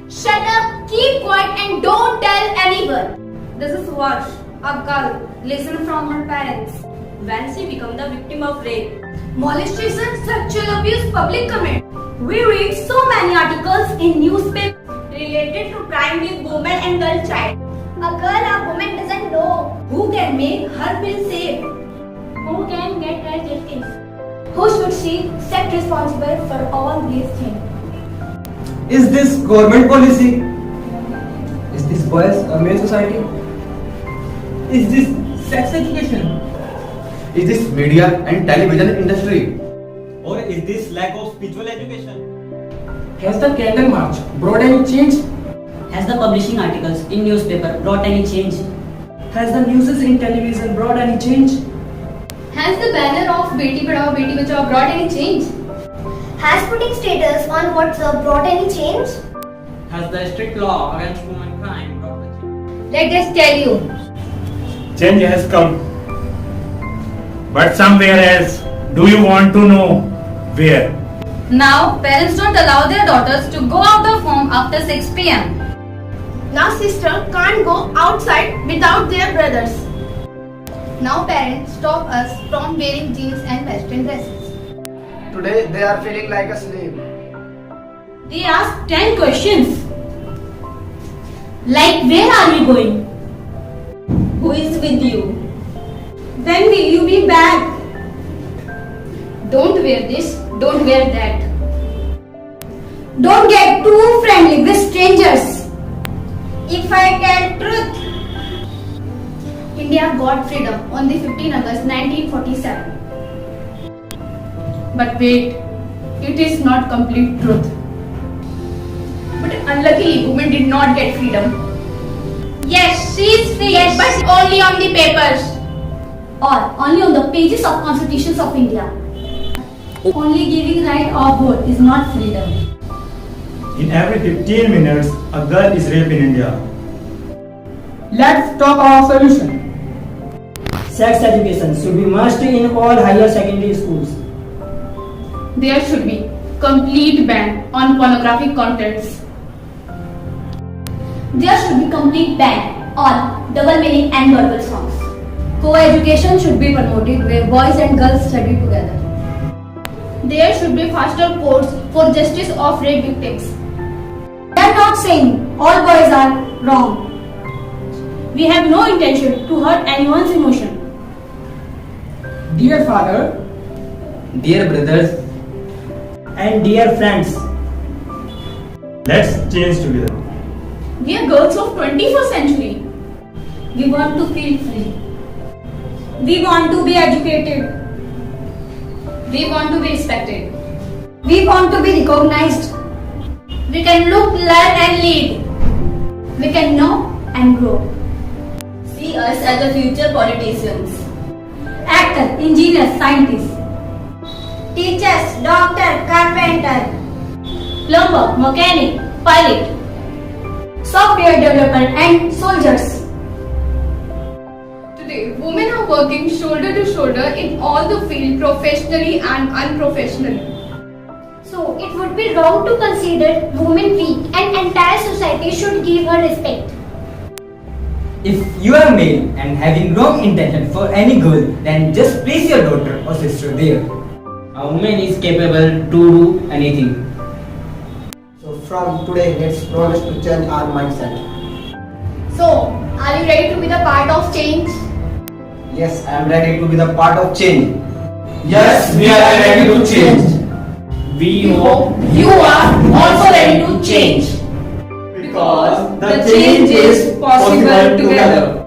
Shut up, keep quiet and don't tell anyone. This is Varsh, a girl. Listen from her parents. When she become the victim of rape, Molestation, sexual abuse, public comment. We read so many articles in newspapers related to crime with woman and girl child. A girl or woman doesn't know who can make her feel safe. Who can get her justice? Who should she set responsible for all these things? Is this government policy? Is this boys or male society? Is this sex education? Is this media and television industry? Or is this lack of spiritual education? Has the candle march brought any change? Has the publishing articles in newspaper brought any change? Has the news in television brought any change? Has the banner of Beti Padhao Beti Bachao brought any change? Has putting status on WhatsApp brought any change? Has the strict law against women crime brought the change? Let us tell you. Change has come, but somewhere else. Do you want to know where? Now, parents don't allow their daughters to go out of home after 6 p.m. Now sister can't go outside without their brothers. Now, parents stop us from wearing jeans and western dresses. Today they are feeling like a slave. They ask 10 questions. Like, where are you going? Who is with you? When will you be back? Don't wear this, don't wear that. Don't get too friendly with strangers. If I tell truth, India got freedom on the 15 August 1947. but wait, it is not complete truth. But unluckily, women did not get freedom. Yes, she is free, Yes. but only on the papers. Or only on the pages of constitutions of India. Only giving right of vote is not freedom. In every 15 minutes, a girl is raped in India. Let's talk our solution. Sex education should be must in all higher secondary schools. There should be complete ban on pornographic contents. There should be complete ban on double meaning and verbal songs. Co-education should be promoted where boys and girls study together. There should be faster courts for justice of rape victims. We are not saying all boys are wrong. We have no intention to hurt anyone's emotion. Dear father Dear brothers, and dear friends, Let's change together. We are girls of 21st century. We want to feel free. We want to be educated. We want to be respected. We want to be recognized. We can look, learn and lead. We can know and grow. See us as the future politicians. Actor, engineer, scientist, Teachers, doctor, carpenter, plumber, mechanic, pilot, software developer and soldiers. Today, women are working shoulder to shoulder in all the field professionally and unprofessionally. So it would be wrong to consider women weak and entire society should give her respect. if you are male and having wrong intention for any girl, then just place your daughter or sister there. A woman is capable to do anything. So from today, let's promise to change our mindset. So, are you ready to be the part of change? Yes, I am ready to be the part of change. yes, we are ready to change. We hope You are also ready to change. Because the change is possible together.